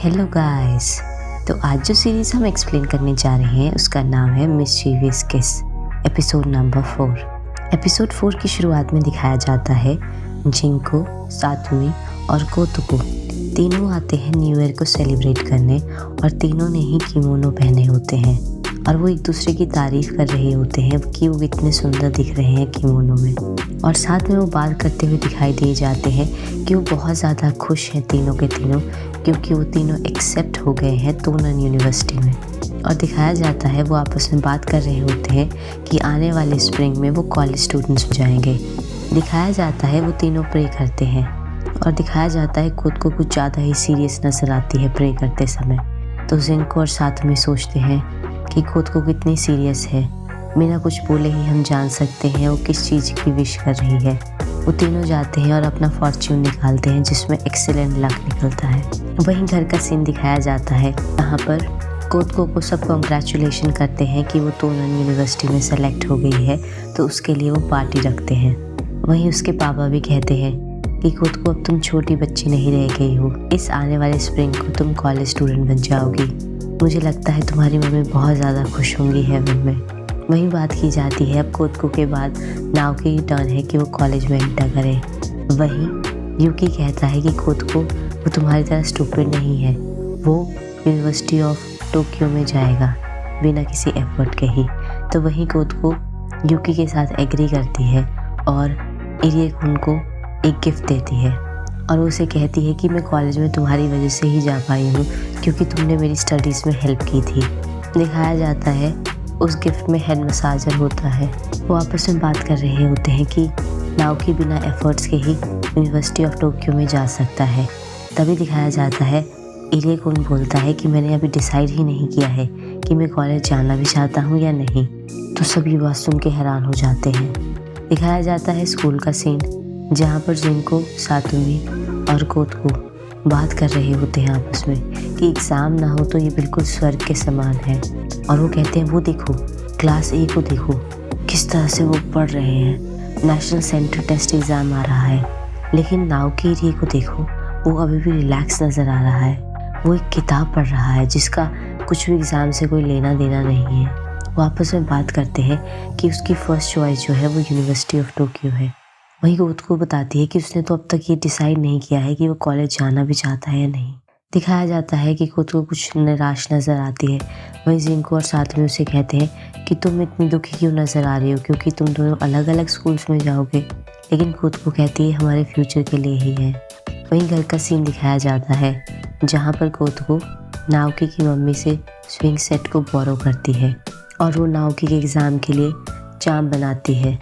Hello guys. तो आज जो सीरीज़ हम एक्सप्लेन करने जा रहे हैं उसका नाम है मिस्चीवियस किस, एपिसोड नंबर 4। एपिसोड 4 की शुरुआत में दिखाया जाता है जिंको, सातोमी और कोतुको तीनों आते हैं न्यू ईयर को सेलिब्रेट करने और तीनों ने ही किमोनो पहने होते हैं और वो एक दूसरे की तारीफ़ कर रहे होते हैं कि वो कितने सुंदर दिख रहे हैं किमोनो में। और साथ में वो बात करते हुए दिखाई दिए जाते हैं कि वो बहुत ज़्यादा खुश हैं तीनों के तीनों, क्योंकि वो तीनों एक्सेप्ट हो गए हैं तोनन यूनिवर्सिटी में। और दिखाया जाता है वो आपस में बात कर रहे होते हैं कि आने वाले स्प्रिंग में वो कॉलेज स्टूडेंट्स हो जाएंगे। दिखाया जाता है वो तीनों प्रे करते हैं और दिखाया जाता है खुद को कुछ ज़्यादा ही सीरियस नज़र आती है प्रे करते समय। तो जिंको और साथ में सोचते हैं कि खुद को कितनी सीरियस है, बिना कुछ बोले ही हम जान सकते हैं वो किस चीज़ की विश कर रही है। वो तीनों जाते हैं और अपना फॉर्च्यून निकालते हैं जिसमें एक्सीलेंट लक निकलता है। वहीं घर का सीन दिखाया जाता है जहाँ पर कोतको को सब कॉन्ग्रेचुलेशन करते हैं कि वो तोनन यूनिवर्सिटी में सेलेक्ट हो गई है, तो उसके लिए वो पार्टी रखते हैं। वहीं उसके पापा भी कहते हैं कि कोतको अब तुम छोटी बच्ची नहीं रह गई हो, इस आने वाले स्प्रिंग को तुम कॉलेज स्टूडेंट बन जाओगी। मुझे लगता है तुम्हारी मम्मी बहुत ज़्यादा खुश होंगी हेवन में। वहीं बात की जाती है अब कोतको के बाद नाओकी की टर्न है कि वो कॉलेज में एंटर करे। वहीं यूकी कहता है कि कोतको वो तुम्हारी तरह स्टूपिड नहीं है, वो यूनिवर्सिटी ऑफ टोक्यो में जाएगा बिना किसी एफर्ट के ही। तो वहीं कोतको यूकी के साथ एग्री करती है और इरिए-कुन को एक गिफ्ट देती है और वो उसे कहती है कि मैं कॉलेज में तुम्हारी वजह से ही जा पाई हूँ, क्योंकि तुमने मेरी स्टडीज़ में हेल्प की थी। दिखाया जाता है उस गिफ्ट में हेड मसाजर होता है। वो आपस में बात कर रहे होते हैं कि नाओकी बिना एफर्ट्स के ही यूनिवर्सिटी ऑफ टोक्यो में जा सकता है। तभी दिखाया जाता है इरिए-कुन बोलता है कि मैंने अभी डिसाइड ही नहीं किया है कि मैं कॉलेज जाना भी चाहता हूँ या नहीं। तो सभी बात सुन के हैरान हो जाते हैं। दिखाया जाता है स्कूल का सीन जहाँ पर जिंको, सातोमी और कोतको बात कर रहे होते हैं आपस में कि एग्ज़ाम ना हो तो ये बिल्कुल स्वर्ग के समान है। और वो कहते हैं वो देखो क्लास ए को देखो किस तरह से वो पढ़ रहे हैं, नेशनल सेंटर टेस्ट एग्ज़ाम आ रहा है। लेकिन नाओकी री को देखो, वो अभी भी रिलैक्स नज़र आ रहा है, वो एक किताब पढ़ रहा है जिसका कुछ भी एग्ज़ाम से कोई लेना देना नहीं है। वो आपस में बात करते हैं कि उसकी फ़र्स्ट चॉइस जो है वो यूनिवर्सिटी ऑफ टोक्यो है। वहीं कोतको बताती है कि उसने तो अब तक ये डिसाइड नहीं किया है कि वो कॉलेज जाना भी चाहता है या नहीं। दिखाया जाता है कि कोतको कुछ निराश नज़र आती है। वहीं जिंको और साथ में उसे कहते हैं कि तुम इतनी दुखी क्यों नज़र आ रही हो, क्योंकि तुम दोनों अलग अलग स्कूल्स में जाओगे। लेकिन कोतको कहती है हमारे फ्यूचर के लिए ही है। वहीं घर का सीन दिखाया जाता है जहाँ पर कोतको नाओकी की मम्मी से स्विंग सेट को बोरो करती है और वो नाओकी के एग्ज़ाम के लिए चार्म बनाती है।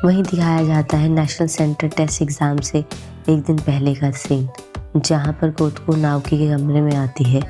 वहीं दिखाया जाता है नेशनल सेंटर टेस्ट एग्ज़ाम से एक दिन पहले का सीन जहाँ पर कोतको नाओकी के कमरे में आती है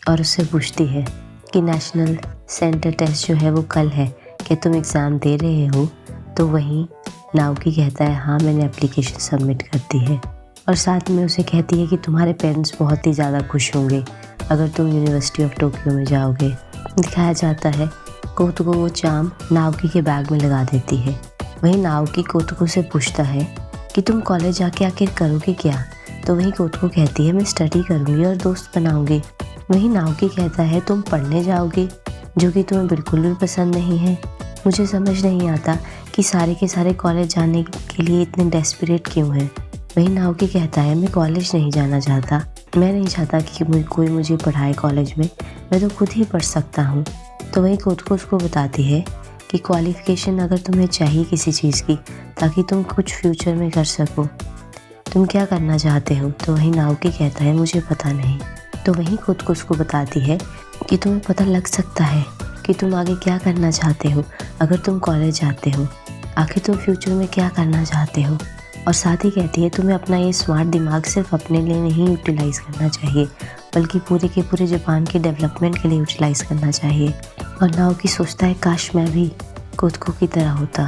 और उससे पूछती है कि नेशनल सेंटर टेस्ट जो है वो कल है, क्या तुम एग्ज़ाम दे रहे हो? तो वहीं नाओकी कहता है हाँ, मैंने एप्लीकेशन सबमिट कर दी है। और साथ में उसे कहती है कि तुम्हारे पेरेंट्स बहुत ही ज़्यादा खुश होंगे अगर तुम यूनिवर्सिटी ऑफ टोक्यो में जाओगे। दिखाया जाता है कोतको वो चार्म नाओकी के बैग में लगा देती है। वहीं नाओकी कोतको से पूछता है कि तुम कॉलेज जाके आखिर करोगे क्या? तो वहीं कोतको कहती है मैं स्टडी करूँगी और दोस्त बनाऊँगी। वहीं नाओकी कहता है तुम पढ़ने जाओगे, जो कि तुम्हें बिल्कुल भी पसंद नहीं है। मुझे समझ नहीं आता कि सारे के सारे कॉलेज जाने के लिए इतने डेस्परेट क्यों हैं। वहीं नाओकी कहता है मैं कॉलेज नहीं जाना चाहता, मैं नहीं चाहता कि कोई मुझे पढ़ाए कॉलेज में, मैं तो खुद ही पढ़ सकता हूँ। तो वहीं कोतको उसको बताती है कि क्वालिफ़िकेशन अगर तुम्हें चाहिए किसी चीज़ की ताकि तुम कुछ फ्यूचर में कर सको, तुम क्या करना चाहते हो? तो वहीं नाओकी कहता है मुझे पता नहीं। तो वहीं कोतको उसको बताती है कि तुम्हें पता लग सकता है कि तुम आगे क्या करना चाहते हो अगर तुम कॉलेज जाते हो, आखिर तुम फ्यूचर में क्या करना चाहते हो। और साथ ही कहती है तुम्हें अपना ये स्मार्ट दिमाग सिर्फ अपने लिए नहीं यूटिलाइज़ करना चाहिए, बल्कि पूरे के पूरे जापान के डेवलपमेंट के लिए यूटिलाइज़ करना चाहिए। और नाओकी सोचता है काश मैं भी कोतको की तरह होता।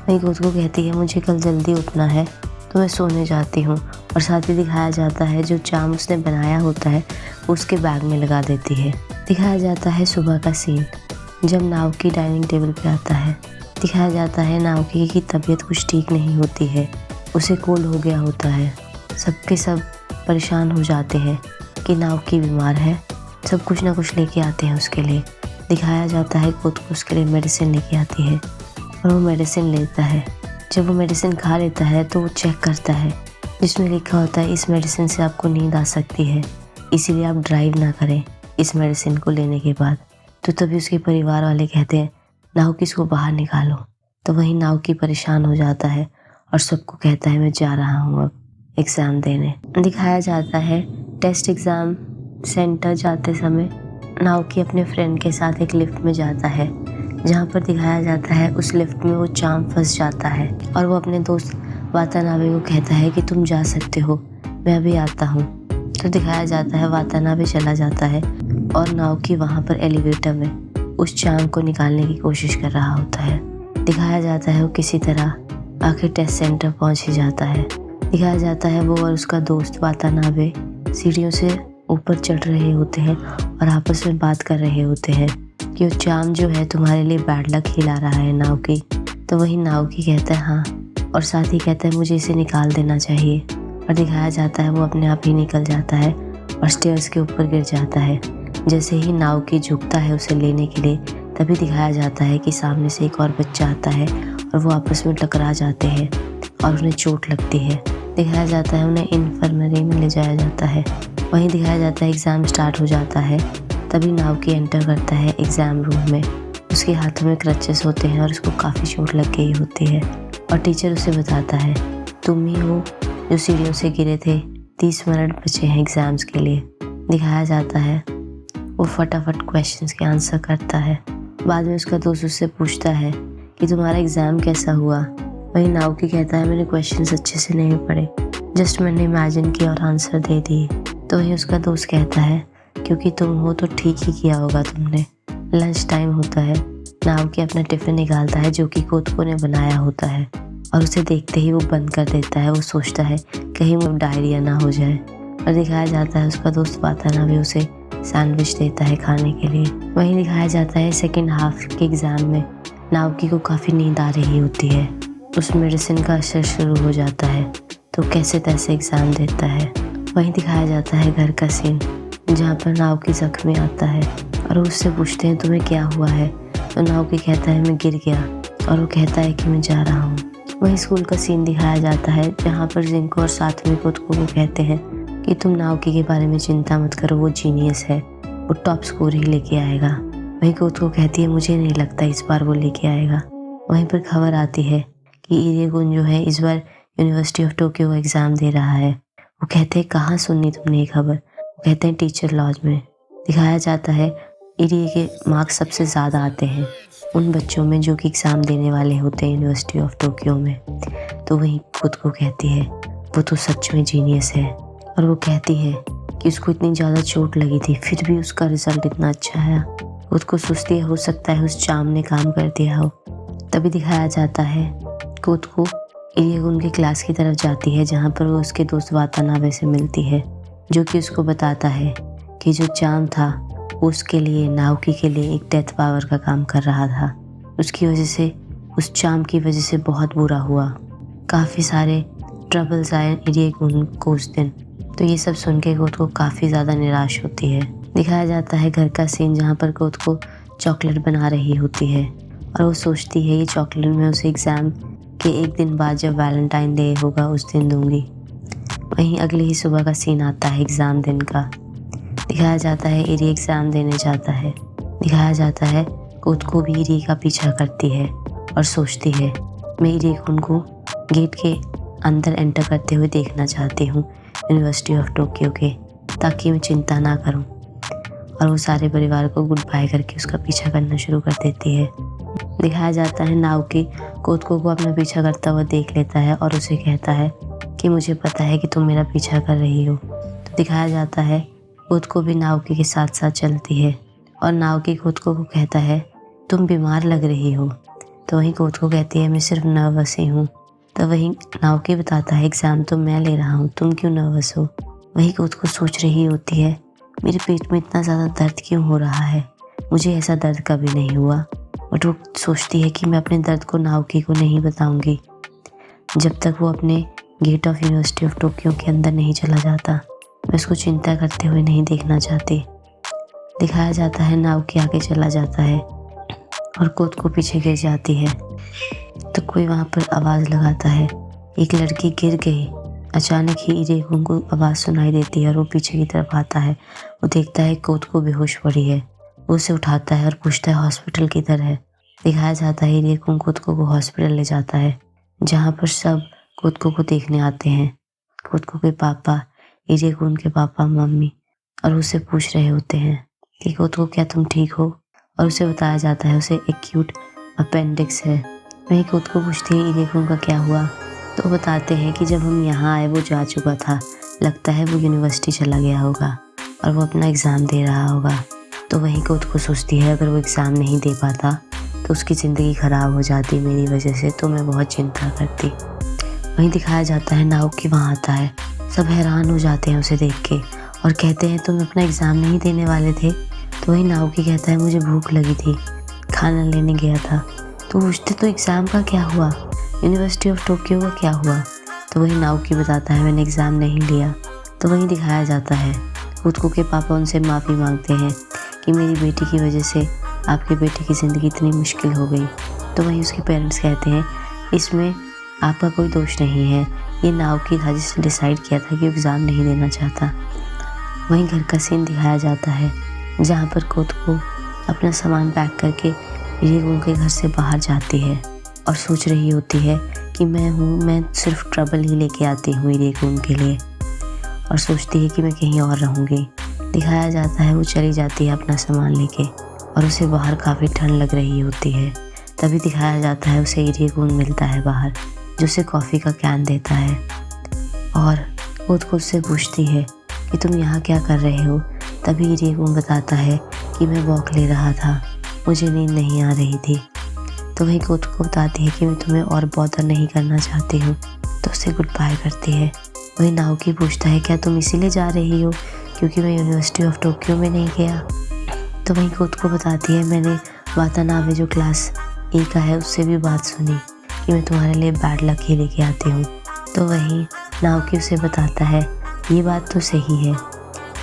वहीं कोतको कहती है मुझे कल जल्दी उठना है तो मैं सोने जाती हूँ। और साथ ही दिखाया जाता है जो चार्म उसने बनाया होता है उसके बैग में लगा देती है। दिखाया जाता है सुबह का सीन जब नाओकी डाइनिंग टेबल पे आता है। दिखाया जाता है नाओकी की तबीयत कुछ ठीक नहीं होती है, उसे कोल्ड हो गया होता है। सबके सब परेशान हो जाते हैं कि नाओकी बीमार है सब कुछ ना कुछ लेके आते हैं उसके लिए। दिखाया जाता है कोत को उसके लिए मेडिसिन लेके आती है और वो मेडिसिन लेता है। जब वो मेडिसिन खा लेता है तो वो चेक करता है जिसमें लिखा होता है इस मेडिसिन से आपको नींद आ सकती है, इसीलिए आप ड्राइव ना करें इस मेडिसिन को लेने के बाद। तो तभी उसके परिवार वाले कहते हैं नाओकी इसको बाहर निकालो। तो वहीं नाओकी परेशान हो जाता है और सबको कहता है मैं जा रहा हूँ अब एग्ज़ाम देने। दिखाया जाता है टेस्ट एग्ज़ाम सेंटर जाते समय नाओकी अपने फ्रेंड के साथ एक लिफ्ट में जाता है, जहाँ पर दिखाया जाता है उस लिफ्ट में वो चाम फंस जाता है और वो अपने दोस्त वातानाबे को कहता है कि तुम जा सकते हो, मैं अभी आता हूँ। तो दिखाया जाता है वातानाबे चला जाता है और नाओकी वहाँ पर एलिवेटर में उस चाम को निकालने की कोशिश कर रहा होता है। दिखाया जाता है वो किसी तरह आखिर टेस्ट सेंटर पहुँच ही जाता है। दिखाया जाता है वो और उसका दोस्त वातानाबे सीढ़ियों से ऊपर चढ़ रहे होते हैं और आपस में बात कर रहे होते हैं कि वो चाम जो है तुम्हारे लिए बैड लक हिला रहा है नाओकी। तो वही नाओकी कहता है हाँ, और साथ ही कहता है मुझे इसे निकाल देना चाहिए। और दिखाया जाता है वो अपने आप ही निकल जाता है और स्टेयर्स के ऊपर गिर जाता है। जैसे ही नाओकी झुकता है उसे लेने के लिए, तभी दिखाया जाता है कि सामने से एक और बच्चा आता है और वो आपस में टकरा जाते हैं और उन्हें चोट लगती है। दिखाया जाता है उन्हें इन्फर्मरी में ले जाया जाता है। वहीं दिखाया जाता है एग्ज़ाम स्टार्ट हो जाता है। तभी नाओकी एंटर करता है एग्ज़ाम रूम में। उसके हाथों में क्रचेस होते हैं और उसको काफ़ी चोट लग गई होती है और टीचर उसे बताता है तुम ही हो जो सीढ़ियों से गिरे थे, 30 मिनट बचे हैं एग्ज़ाम्स के लिए। दिखाया जाता है वो फटाफट क्वेश्चंस के आंसर करता है। बाद में उसका दोस्त उससे पूछता है कि तुम्हारा एग्ज़ाम कैसा हुआ। वहीं नाओकी कहता है मैंने क्वेश्चंस अच्छे से नहीं पढ़े, जस्ट मैंने इमेजिन किया और आंसर दे दिए। तो वहीं उसका दोस्त कहता है क्योंकि तुम हो तो ठीक ही किया होगा तुमने। लंच टाइम होता है। नाओकी अपना टिफ़िन निकालता है जो कि कोतको ने बनाया होता है और उसे देखते ही वो बंद कर देता है। वो सोचता है कहीं वो डायरिया ना हो जाए। और दिखाया जाता है उसका दोस्त वातानाबे उसे सैंडविच देता है खाने के लिए। वहीं दिखाया जाता है सेकेंड हाफ के एग्ज़ाम में नाओकी को काफ़ी नींद आ रही होती है। उस मेडिसिन का असर शुरू हो जाता है तो कैसे तैसे एग्ज़ाम देता है। वहीं दिखाया जाता है घर का सीन जहाँ पर नाओकी ज़ख्मी आता है और उससे पूछते हैं तुम्हें क्या हुआ है। तो नाओकी कहता है मैं गिर गया और वो कहता है कि मैं जा रहा हूँ। वहीं स्कूल का सीन दिखाया जाता है जहाँ पर जिनको और साथ में कोतको को कहते हैं कि तुम नाओकी के बारे में चिंता मत करो, वो जीनियस है, वो टॉप स्कोर ही लेके आएगा। वहीं कोतको कहती है मुझे नहीं लगता इस बार वो लेके आएगा। वहीं पर खबर आती है कि इरियगुन जो है इस बार यूनिवर्सिटी ऑफ टोक्यो का एग्ज़ाम दे रहा है। वो कहते हैं कहाँ सुनी तुमने ये खबर। वो कहते हैं टीचर लॉज में। दिखाया जाता है इरिए के मार्क्स सबसे ज़्यादा आते हैं उन बच्चों में जो कि एग्ज़ाम देने वाले होते हैं यूनिवर्सिटी ऑफ टोक्यो में। तो वहीं खुद को कहती है वो तो सच में जीनियस है। और वो कहती है कि उसको इतनी ज़्यादा चोट लगी थी फिर भी उसका रिज़ल्ट इतना अच्छा आया। खुद को सोचती है हो सकता है उस चाम ने काम कर दिया हो। तभी दिखाया जाता है खुद को इरियगुन की क्लास की तरफ जाती है जहाँ पर वो उसके दोस्त वातानाबे से मिलती है, जो कि उसको बताता है कि जो चाम था उसके लिए नाओकी के लिए एक डेथ पावर का काम कर रहा था। उसकी वजह से उस चाम की वजह से बहुत बुरा हुआ, काफ़ी सारे ट्रबल्स आए इरियगुन को उस दिन। तो ये सब सुन के कोत को काफ़ी ज़्यादा निराश होती है। दिखाया जाता है घर का सीन जहाँ पर कोत को चॉकलेट बना रही होती है और वो सोचती है ये चॉकलेट मैं उसे एग्ज़ाम के एक दिन बाद जब वैलेंटाइन डे होगा उस दिन दूंगी। वहीं अगले ही सुबह का सीन आता है एग्ज़ाम दिन का। दिखाया जाता है इरी एग्ज़ाम देने जाता है। दिखाया जाता है कोत को भी इरी का पीछा करती है और सोचती है मैं इरियगुन को गेट के अंदर एंटर करते हुए देखना चाहती हूँ यूनिवर्सिटी ऑफ टोक्यो के, ताकि मैं चिंता ना करूँ। और वो सारे परिवार को गुड बाय करके उसका पीछा करना शुरू कर देती है। दिखाया जाता है नाओकी कोतको को अपना पीछा करता हुआ देख लेता है और उसे कहता है कि मुझे पता है कि तुम मेरा पीछा कर रही हो। तो दिखाया जाता है कोतको भी नाओकी के साथ साथ चलती है और नाओकी कोतको को कहता है तुम बीमार लग रही हो। तो वहीं कोतको कहती है मैं सिर्फ नर्वस ही हूँ। तो वहीं नाओकी बताता है एग्ज़ाम तो मैं ले रहा हूँ, तुम क्यों नर्वस हो। वहीं कोतको सोच रही होती है मेरे पेट में इतना ज़्यादा दर्द क्यों हो रहा है, मुझे ऐसा दर्द कभी नहीं हुआ। बट वो सोचती है कि मैं अपने दर्द को नाओकी को नहीं बताऊंगी जब तक वो अपने gate of university of Tokyo के अंदर नहीं चला जाता। मैं उसको चिंता करते हुए नहीं देखना चाहती। दिखाया जाता है नाओकी आगे चला जाता है और कोको पीछे गिर जाती है। तो कोई वहाँ पर आवाज़ लगाता है, एक लड़की गिर गई। अचानक ही इरेकुन को आवाज़ सुनाई देती है और वो पीछे की तरफ आता है। वो देखता है कोको बेहोश पड़ी है। वो उसे उठाता है और पूछता है हॉस्पिटल किधर है। दिखाया जाता है इरेकुन कोको को हॉस्पिटल ले जाता है, जहाँ पर सब कोको को देखने आते हैं। कोको के पापा, इरेकुन के पापा, मम्मी, और उसे पूछ रहे होते हैं कि कोको क्या तुम ठीक हो? और उसे बताया जाता है उसे एक्यूट अपेंडिक्स है। वहीं कोको पूछती है इरेकुन का क्या हुआ, तो बताते हैं कि जब हम यहाँ आए वो जा चुका था, लगता है वो यूनिवर्सिटी चला गया होगा और वो अपना एग्ज़ाम दे रहा होगा। तो वहीं कोको सोचती है अगर वो एग्ज़ाम नहीं दे पाता तो उसकी ज़िंदगी ख़राब हो जाती मेरी वजह से, तो मैं बहुत चिंता करती। वहीं दिखाया जाता है नाओकी वहाँ आता है। सब हैरान हो जाते हैं उसे देख के और कहते हैं तुम अपना एग्ज़ाम नहीं देने वाले थे? तो वहीं नाओकी कहता है मुझे भूख लगी थी, खाना लेने गया था। तो पूछते तो एग्ज़ाम का क्या हुआ, यूनिवर्सिटी ऑफ टोक्यो का क्या हुआ? तो वहीं नाओकी बताता है मैंने एग्ज़ाम नहीं लिया। तो वहीं दिखाया जाता है कोको के पापा उनसे माफ़ी मांगते हैं कि मेरी बेटी की वजह से आपके बेटे की ज़िंदगी इतनी मुश्किल हो गई। तो वहीं उसके पेरेंट्स कहते हैं इसमें आपका कोई दोष नहीं है, ये नाओकी था जिसने डिसाइड किया था कि एग्ज़ाम नहीं देना चाहता। वहीं घर का सीन दिखाया जाता है जहाँ पर कोको अपना सामान पैक करके इरेकुन के घर से बाहर जाती है और सोच रही होती है कि मैं सिर्फ ट्रबल ही लेके आती हूँ इरेकुन के लिए, और सोचती है कि मैं कहीं और रहूँगी। दिखाया जाता है वो चली जाती है अपना सामान लेके और उसे बाहर काफ़ी ठंड लग रही होती है। तभी दिखाया जाता है उसे इरेकुन मिलता है बाहर, जो उसे कॉफ़ी का कैन देता है और कोको उससे पूछती है कि तुम यहाँ क्या कर रहे हो? तभी इरेकुन बताता है कि मैं वॉक ले रहा था, मुझे नींद नहीं आ रही थी। तो वहीं कोको बताती है कि मैं तुम्हें और बॉदर नहीं करना चाहती हूँ, तो उससे गुड बाय करती है। वहीं नाओकी पूछता है क्या तुम इसीलिए जा रही हो क्योंकि मैं यूनिवर्सिटी ऑफ टोक्यो में नहीं गया? तो वहीं कोको बताती है मैंने वातानाबे जो क्लास ए का है उससे भी बात सुनी कि मैं तुम्हारे लिए बैड लक ही लेके आती हूँ। तो वहीं नाओकी उसे बताता है ये बात तो सही है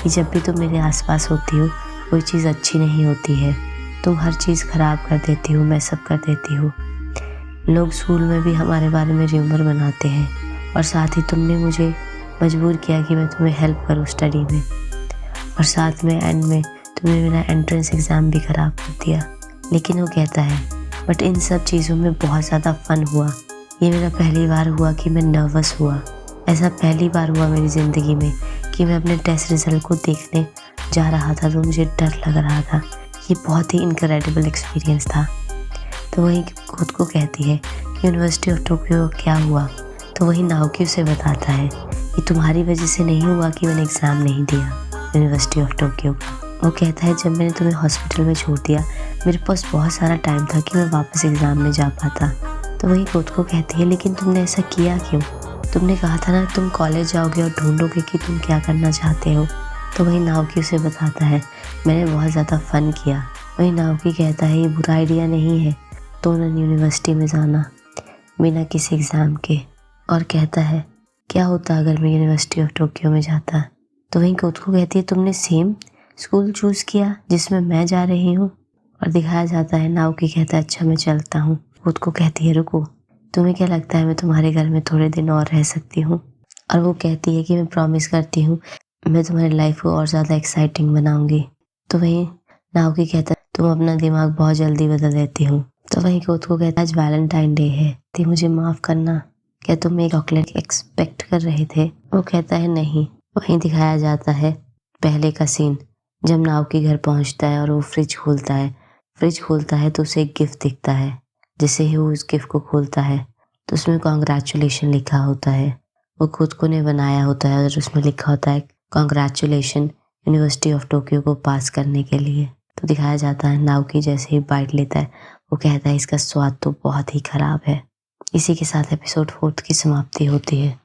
कि जब भी तुम मेरे आसपास होती हो कोई चीज़ अच्छी नहीं होती है, तुम हर चीज़ ख़राब कर देती हो, मैं सब कर देती हो। लोग स्कूल में भी हमारे बारे में र्यूमर बनाते हैं और साथ ही तुमने मुझे मजबूर किया कि मैं तुम्हें हेल्प करूँ स्टडी में, और साथ में एंड में तुमने मेरा एंट्रेंस एग्ज़ाम भी ख़राब कर दिया। लेकिन वो कहता है बट इन सब चीज़ों में बहुत ज़्यादा फ़न हुआ। ये मेरा पहली बार हुआ कि मैं नर्वस हुआ, ऐसा पहली बार हुआ मेरी ज़िंदगी में कि मैं अपने टेस्ट रिज़ल्ट को देखने जा रहा था तो मुझे डर लग रहा था। ये बहुत ही इनक्रेडिबल एक्सपीरियंस था। तो वहीं खुद को कहती है कि यूनिवर्सिटी ऑफ टोक्यो क्या हुआ? तो वहीं नाओकी उसे बताता है कि तुम्हारी वजह से नहीं हुआ कि मैंने एग्ज़ाम नहीं दिया यूनिवर्सिटी ऑफ टोक्यो का। वो कहता है जब मैंने तुम्हें हॉस्पिटल में छोड़ दिया मेरे पास बहुत सारा टाइम था कि मैं वापस एग्ज़ाम में जा पाता। तो वहीं खुद को कहती है लेकिन तुमने ऐसा किया क्यों? तुमने कहा था ना तुम कॉलेज जाओगे और ढूंढोगे कि तुम क्या करना चाहते हो। तो वहीं नाओकी उसे बताता है मैंने बहुत ज़्यादा फ़न किया। वहीं नाओकी कहता है ये बुरा आइडिया नहीं है तोनन यूनिवर्सिटी में जाना बिना किसी एग्ज़ाम के, और कहता है क्या होता अगर मैं यूनिवर्सिटी ऑफ टोक्यो में जाता। तो वहीं कोको कहती है तुमने सेम स्कूल चूज़ किया जिसमें मैं जा रही हूँ, और दिखाया जाता है नाओकी कहता है अच्छा मैं चलता हूँ। कोको कहती है रुको, तुम्हें क्या लगता है मैं तुम्हारे घर में थोड़े दिन और रह सकती हूँ? और वो कहती है कि मैं प्रॉमिस करती हूँ मैं तुम्हारी लाइफ को और ज़्यादा एक्साइटिंग बनाऊंगी। तो वहीं नाओकी कहता है तुम अपना दिमाग बहुत जल्दी बदल देती हो। तो वहीं कोको कहता है आज वैलेंटाइन डे है तो मुझे माफ़ करना, क्या तुम एक चॉकलेट एक्सपेक्ट कर रहे थे? वो कहता है नहीं। वहीं दिखाया जाता है पहले का सीन जब नाओकी घर पहुंचता है और वो फ्रिज खोलता है तो उसे एक गिफ्ट दिखता है। जैसे ही वो उस गिफ्ट को खोलता है तो उसमें कॉन्ग्रेचुलेशन लिखा होता है, वो खुद को ने बनाया होता है और उसमें लिखा होता है कॉन्ग्रेचुलेशन यूनिवर्सिटी ऑफ टोक्यो को पास करने के लिए। तो दिखाया जाता है नाओकी जैसे ही बाइट लेता है वो कहता है इसका स्वाद तो बहुत ही ख़राब है। इसी के साथ एपिसोड 4 की समाप्ति होती है।